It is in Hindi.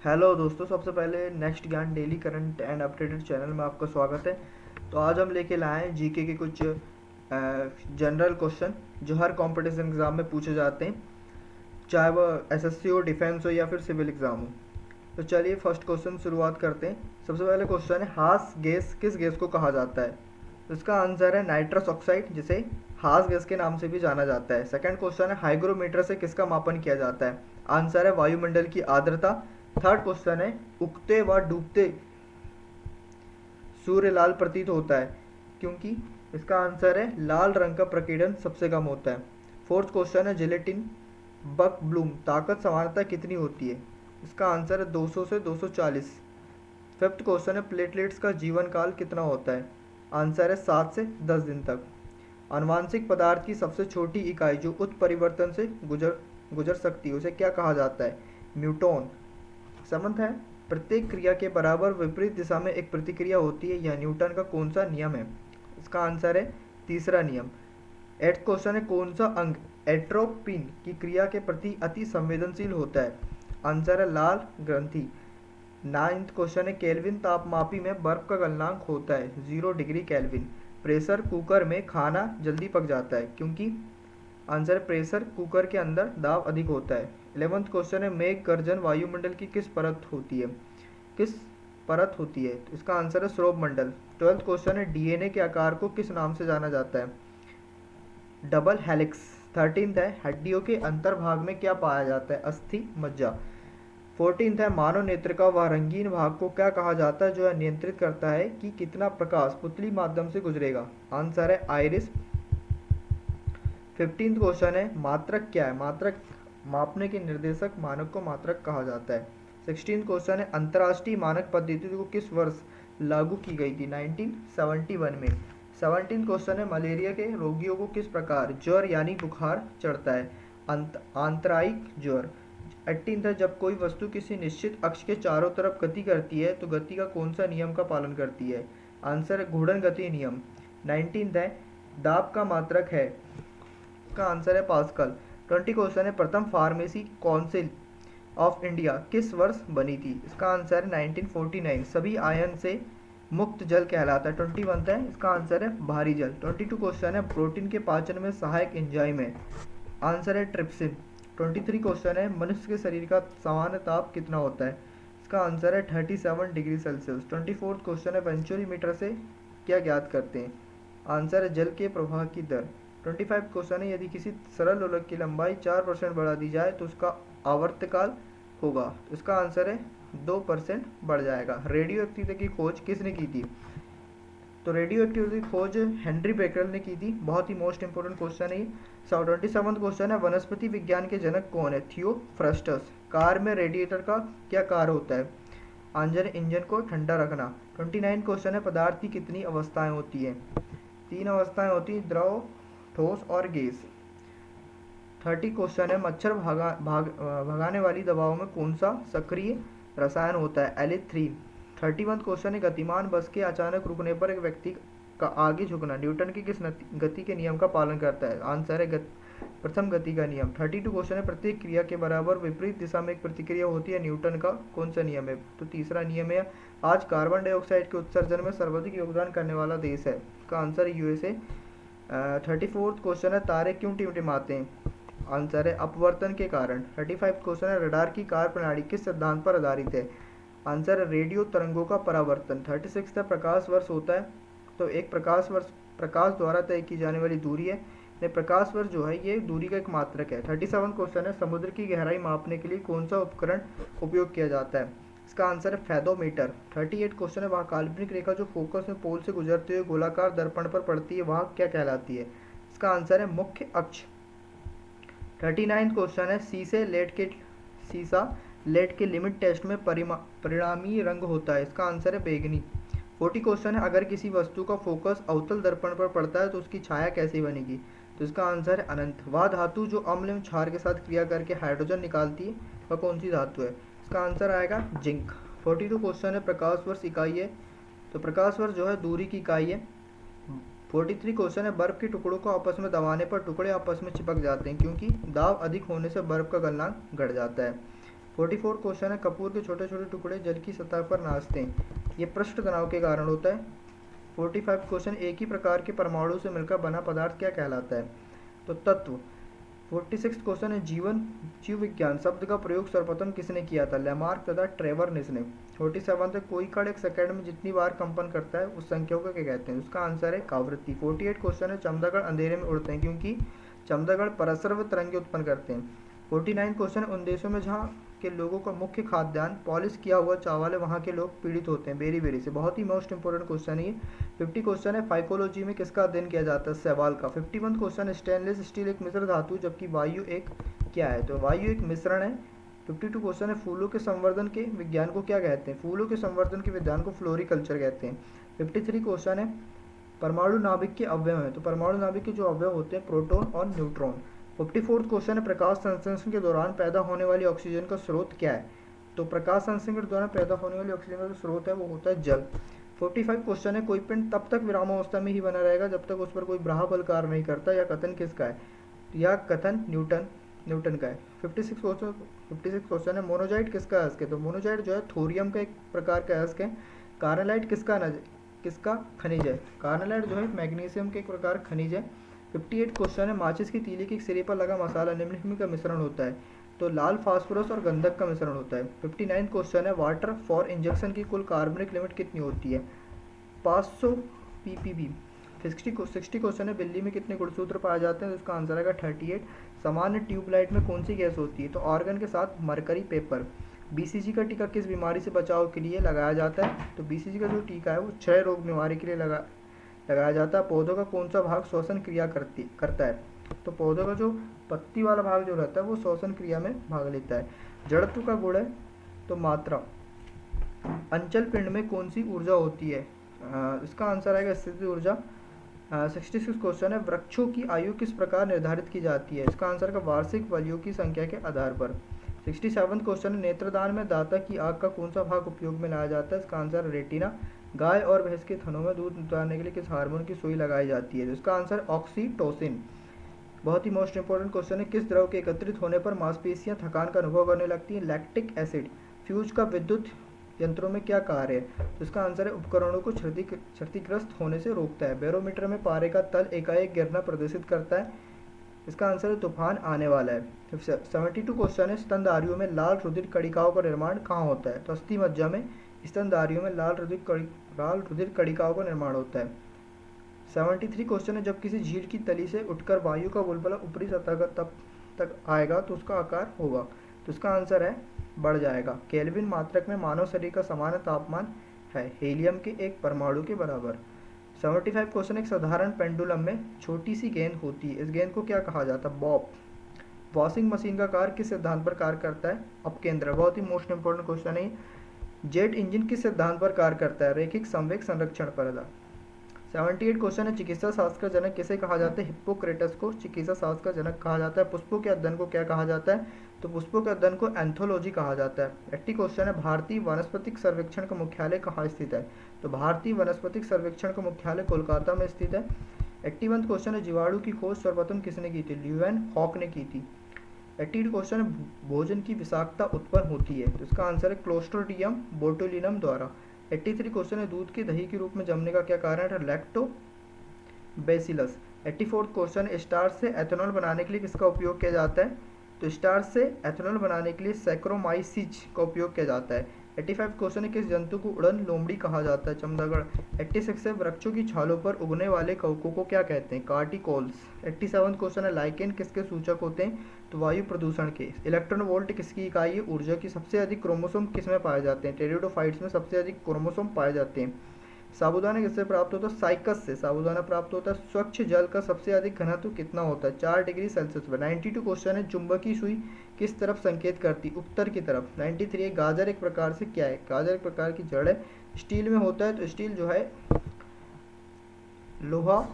हेलो दोस्तों, सबसे पहले नेक्स्ट ज्ञान daily current and updated channel में आपका स्वागत है। तो आज हम लेके लाए हैं जीके के कुछ जनरल क्वेश्चन जो हर कंपटीशन एग्ज़ाम में पूछे जाते हैं, चाहे वह एसएससी हो, डिफेंस हो या फिर सिविल एग्ज़ाम हो। तो चलिए फर्स्ट क्वेश्चन शुरुआत करते हैं। सबसे पहले क्वेश्चन है, हास गैस किस गैस को कहा जाता है? तो इसका आंसर है नाइट्रस ऑक्साइड, जिसे हास गैस के नाम से भी जाना जाता है। सेकंड क्वेश्चन है, हाइग्रोमीटर से किसका मापन किया जाता है? आंसर है वायुमंडल की आर्द्रता। थर्ड क्वेश्चन है, उगते व डूबते सूर्य लाल प्रतीत होता है क्योंकि? इसका आंसर है लाल रंग का प्रकीर्णन सबसे कम होता है। फोर्थ क्वेश्चन है, जिलेटिन बक ब्लूम ताकत समानता कितनी होती है? इसका आंसर है 200 से 240। फिफ्थ क्वेश्चन है, प्लेटलेट्स का जीवन काल कितना होता है? आंसर है 7 से 10 दिन तक। आनुवांशिक पदार्थ की सबसे छोटी इकाई जो उत्परिवर्तन से गुजर गुजर सकती है उसे क्या कहा जाता है? न्यूटन। समझ है, प्रत्येक क्रिया के बराबर विपरीत दिशा में एक प्रतिक्रिया होती है, यह न्यूटन का कौन सा नियम है? इसका आंसर है तीसरा नियम। एट्थ क्वेश्चन है, कौन सा अंग एट्रोपिन की क्रिया के प्रति अति संवेदनशील होता है? आंसर है लाल ग्रंथि। नाइन्थ क्वेश्चन है, केल्विन तापमापी में बर्फ का गलनांक होता है 0 डिग्री केल्विन। प्रेशर कुकर में खाना जल्दी पक जाता है क्योंकि? आंसर है प्रेशर कुकर के अंदर दाब अधिक होता है। 11th क्वेश्चन है, मेघ गर्जन वायुमंडल की किस परत होती है? किस परत होती है? तो इसका आंसर है श्रोभ मंडल। 12th क्वेश्चन है, डीएनए के आकार को किस नाम से जाना जाता है? Double helix. 13th है, हड्डियों के अंतर्भाग में क्या पाया जाता है? अस्थि मज्जा। 14th है, मानव नेत्र का वह रंगीन भाग को क्या कहा जाता है जो यह नियंत्रित करता है कि कितना प्रकाश पुतली माध्यम से गुजरेगा? आंसर है आइरिस। 15th क्वेश्चन है, मात्रक क्या है? मात्रक मापने के निर्देशक मानक को मात्रक कहा जाता है। 16th क्वेश्चन है, अंतर्राष्ट्रीय मानक पद्धति को किस वर्ष लागू की गई थी? 1971 में। 17th क्वेश्चन है, मलेरिया के रोगियों को किस प्रकार ज्वर यानी बुखार चढ़ता है? आंतरायिक ज्वर। 18th है, जब कोई वस्तु किसी निश्चित अक्ष के चारों तरफ गति करती है तो गति का कौन सा नियम का पालन करती है? आंसर है घूर्णन गति नियम। 19th है, दाब का मात्रक है? इसका आंसर है पास्कल। 20 क्वेश्चन है, प्रथम फार्मेसी काउंसिल ऑफ इंडिया किस वर्ष बनी थी? इसका आंसर है 1949। सभी आयन से मुक्त जल कहलाता है। 21 है, इसका आंसर है भारी जल। 22 क्वेश्चन है, प्रोटीन के पाचन में सहायक एंजाइम है? आंसर है ट्रिप्सिन। 23 क्वेश्चन है, मनुष्य के शरीर का सामान्य ताप कितना होता है? इसका आंसर है 37 डिग्री सेल्सियस। 24 क्वेश्चन है, वेंचुरीमीटर से क्या ज्ञात करते हैं? आंसर है जल के प्रवाह की दर। 25 क्वेश्चन है, यदि किसी सरल लोलक की लंबाई 4% बढ़ा दी जाए तो उसका आवर्तकाल होगा? इसका आंसर है 2% बढ़ जाएगा। रेडियो एक्टिविटी की खोज किसने की थी? तो रेडियो एक्टिविटी की खोज हेनरी बेकरल ने की थी। बहुत ही मोस्ट इंपोर्टेंट क्वेश्चन है। 27 क्वेश्चन है, वनस्पति विज्ञान के जनक कौन है? थियोफ्रस्टस। कार में रेडिएटर का क्या कार्य होता है? आंसर इंजन को ठंडा रखना। 29 क्वेश्चन है, पदार्थ की कितनी अवस्थाएं होती हैं? 3 अवस्थाएं होती हैं, द्रव, ठोस और गैस। 30 क्वेश्चन है, मच्छर भगाने वाली दवाओं में कौन सा सक्रिय रसायन होता है? एलिथ्रीन। 31 क्वेश्चन है, गतिमान बस के अचानक रुकने पर एक व्यक्ति का आगे झुकना न्यूटन के किस गति के नियम का पालन करता है? आंसर है प्रथम गति का नियम। 32 क्वेश्चन है, प्रत्येक क्रिया के बराबर विपरीत दिशा में एक प्रतिक्रिया होती है, न्यूटन का कौन सा नियम है? तो तीसरा नियम है। आज कार्बन डाइऑक्साइड के उत्सर्जन में सर्वाधिक योगदान करने वाला देश है? इसका आंसर है यूएसए। 34th क्वेश्चन है, तारे क्यों टिमटिमाते हैं? आंसर है अपवर्तन के कारण। 35 क्वेश्चन है, रडार की कार्य प्रणाली किस सिद्धांत पर आधारित है? आंसर है रेडियो तरंगों का परावर्तन। 36 है, प्रकाश वर्ष होता है? तो एक प्रकाश वर्ष प्रकाश द्वारा तय की जाने वाली दूरी है। प्रकाश वर्ष जो है ये दूरी का एक मात्रक है। 37 क्वेश्चन है, समुद्र की गहराई मापने के लिए कौन सा उपकरण उपयोग किया जाता है? इसका आंसर है फेदोमीटर। 38 क्वेश्चन है, वह काल्पनिक रेखा जो फोकस में पोल से गुजरते हुए गोलाकार दर्पण पर पड़ती है वह क्या कहलाती है? इसका आंसर है मुख्य अक्ष। 39 क्वेश्चन है, सीसा लेड के लिमिट टेस्ट में परिणामी रंग होता है? इसका आंसर है बैगनी। 40 क्वेश्चन है, अगर किसी वस्तु का फोकस अवतल दर्पण पर पड़ता है तो उसकी छाया कैसी बनेगी? तो इसका आंसर है अनंत। वह धातु जो अम्ल एवं क्षार के साथ क्रिया करके हाइड्रोजन निकालती है वह कौन सी धातु है? इसका आंसर आएगा जिंक। 42 क्वेश्चन है, प्रकाश वर्ष इकाई है? तो प्रकाश वर्ष जो है दूरी की इकाई है। 43 क्वेश्चन है, बर्फ के टुकड़ों को आपस में दबाने पर टुकड़े आपस में चिपक जाते हैं क्योंकि दाब अधिक होने से बर्फ का गलनांक घट जाता है। 44 क्वेश्चन है, कपूर के छोटे छोटे टुकड़े जल की सतह पर नाचते हैं, ये पृष्ठ तनाव के कारण होता है। 45 क्वेश्चन, एक ही प्रकार के परमाणु से मिलकर बना पदार्थ क्या कहलाता है? तो तत्व। 46 क्वेश्चन है, जीव विज्ञान शब्द का प्रयोग सर्वप्रथम किसने किया था? लैमार्क तथा ट्रेवर निस ने। 47 है, कोई कण एक सेकंड में जितनी बार कंपन करता है उस संख्या को क्या कहते हैं? उसका आंसर है आवृत्ति। 48 क्वेश्चन है, चमगादड़ अंधेरे में उड़ते हैं क्योंकि चमगादड़ परस्पर तरंगे उत्पन्न करते हैं। 49 क्वेश्चन, उन देशों में जहाँ के लोगों का मुख्य खाद्यान्न पॉलिश किया हुआ चावल है वहाँ के लोग पीड़ित होते हैं बेरी से। बहुत ही मोस्ट इंपोर्टेंट क्वेश्चन है ये। 50 क्वेश्चन है, फाइकोलॉजी में किसका अध्ययन किया जाता है? सवाल का। 51 क्वेश्चन है, स्टेनलेस स्टील एक मिश्र धातु जबकि वायु एक क्या है? तो वायु एक मिश्रण है। 52 क्वेश्चन है, फूलों के संवर्धन के विज्ञान को क्या कहते हैं? फूलों के संवर्धन के विज्ञान को फ्लोरिकल्चर कहते हैं। 53 क्वेश्चन है, परमाणु नाभिक के अवयव हैं, तो परमाणु नाभिक के जो अवयव होते हैं प्रोटॉन और न्यूट्रॉन। 54 क्वेश्चन है, प्रकाश संश्लेषण के दौरान पैदा होने वाली ऑक्सीजन का स्रोत क्या है? तो प्रकाश संश्लेषण के दौरान पैदा होने वाली ऑक्सीजन का जो स्रोत है वो होता है जल। 45 क्वेश्चन है, कोई पिंड तब तक विरामावस्था में ही बना रहेगा जब तक उस पर कोई बल कार्य नहीं करता, यह कथन किसका है? यह कथन न्यूटन का है। 56 क्वेश्चन है, मोनोजाइट किसका अयस्क है? तो मोनोजाइट जो है थोरियम का एक प्रकार का अयस्क है। कार्नलाइट किसका खनिज है? कार्नलाइट जो है मैग्नीशियम के एक प्रकार खनिज है। 58 क्वेश्चन है, माचिस की तीली के सिरे पर लगा मसाला निम्नलिखित का मिश्रण होता है, तो लाल फास्फोरस और गंधक का मिश्रण होता है। 59 क्वेश्चन है, वाटर फॉर इंजेक्शन की कुल कार्बनिक लिमिट कितनी होती है? 500 ppb। 60 क्वेश्चन है, बिल्ली में कितने गुणसूत्र पाए जाते हैं? तो इसका आंसर आएगा 38। सामान्य ट्यूबलाइट में कौन सी गैस होती है? तो ऑर्गन के साथ मरकरी पेपर। BCG का टीका किस बीमारी से बचाव के लिए लगाया जाता है? तो BCG का जो टीका है वो क्षय रोग बीमारी के लिए लगाया जाता है। पौधों का कौन सा भाग श्वसन क्रिया करता है? तो पौधों का जो पत्ती वाला भाग जो रहता है वो श्वसन क्रिया में भाग लेता है। जड़त्व का गुण है तो मात्रा। अंचल पिंड में कौन सी ऊर्जा होती है? इसका आंसर आएगा स्थितिज ऊर्जा। 66 क्वेश्चन है, वृक्षों की आयु किस प्रकार निर्धारित की जाती है? इसका आंसर का वार्षिक फलियों की संख्या के आधार पर। 67 क्वेश्चन है, नेत्रदान में दाता की आंख का कौन सा भाग उपयोग में लाया जाता है? इसका आंसर रेटिना। गाय और भैंस के थनों में दूध निकालने के लिए किस हार्मोन की सुई लगाई जाती है? इसका आंसर ऑक्सीटोसिन। बहुत ही मोस्ट इंपोर्टेंट क्वेश्चन है, किस द्रव के एकत्रित होने पर मांसपेशियां थकान का अनुभव करने लगती हैं? Lactic acid. फ्यूज का विद्युत यंत्रों में क्या कार्य है? तो इसका आंसर है उपकरणों को क्षतिग्रस्त होने से रोकता है। बैरोमीटर में पारे का तल एकाएक गिरना प्रदर्शित करता है। इसका आंसर है तूफान आने वाला है। 72 क्वेश्चन है, स्तनधारियों में लाल रुधिर कणिकाओं का निर्माण कहाँ होता है? तो अस्थि मज्जा में स्तनधारियों में लाल रुधिर कणिकाओं का निर्माण होता है। 73 क्वेश्चन है, जब किसी झील की तली से उठकर वायु का बुलबुला ऊपरी सतह तक आएगा तो उसका आकार होगा, तो इसका आंसर है बढ़ जाएगा। केल्विन मात्रक में मानव शरीर का सामान्य तापमान है हीलियम के एक परमाणु के बराबर। 75 क्वेश्चन, एक साधारण पेंडुलम में छोटी सी गेंद होती है, इस गेंद को क्या कहा जाता है? बॉब। वॉशिंग मशीन का कार्य किस सिद्धांत पर कार्य करता है? अपकेंद्र। बहुत ही मोस्ट इंपोर्टेंट क्वेश्चन है। जेट इंजन किस सिद्धांत पर कार्य करता है? रैखिक संवेग संरक्षण पर। 78 क्वेश्चन है, चिकित्सा शास्त्र का जनक किसे कहा जाता है? हिप्पोक्रेटस को चिकित्सा शास्त्र का जनक कहा जाता है। पुष्पों के अध्ययन को क्या कहा जाता है? तो पुष्पों के अध्ययन को एंथोलॉजी कहा जाता है। 80 क्वेश्चन है, भारतीय वनस्पतिक सर्वेक्षण का मुख्यालय कहाँ स्थित है? तो भारतीय वनस्पतिक सर्वेक्षण का मुख्यालय कोलकाता में स्थित है। 81 क्वेश्चन है, जीवाणु की खोज सर्वप्रथम किसने की थी? ल्यूएन हॉक ने की थी। 82 क्वेश्चन है, भोजन की विषाक्तता उत्पन्न होती है, तो इसका आंसर है क्लोस्ट्रिडियम बोटुलिनम द्वारा। 83 क्वेश्चन है, दूध के दही के रूप में जमने का क्या कारण है? लैक्टोबैसिलस। 84 क्वेश्चन है, स्टार्च से एथेनॉल बनाने के लिए किसका उपयोग किया जाता है? तो स्टार्च से एथेनॉल बनाने के लिए सैक्रोमाइसिस का उपयोग किया जाता है। 85 क्वेश्चन है, किस जंतु को उड़न लोमड़ी कहा जाता है? चमगादड़। 86 है, वृक्षों की छालों पर उगने वाले कवकों को क्या कहते हैं? कार्टिकॉल्स। 87 क्वेश्चन है, लाइकेन किसके सूचक होते हैं? तो वायु प्रदूषण के। इलेक्ट्रॉन वोल्ट किसकी इकाई है? ऊर्जा की। सबसे अधिक क्रोमोसोम किसमें पाए जाते हैं? टेरिडोफाइट्स में सबसे अधिक क्रोमोसोम पाए जाते हैं। साबूदाना किससे प्राप्त होता है? साइकस से साबूदाना प्राप्त होता है। स्वच्छ जल का सबसे अधिक घनत्व कितना होता है? 4 डिग्री सेल्सियस पर। 92 क्वेश्चन है, चुंबकीय सुई किस तरफ संकेत करती? उत्तर की तरफ। 93 है, गाजर एक प्रकार से क्या है? गाजर एक प्रकार की जड़ है, स्टील में होता है, तो स्टील जो है लोहा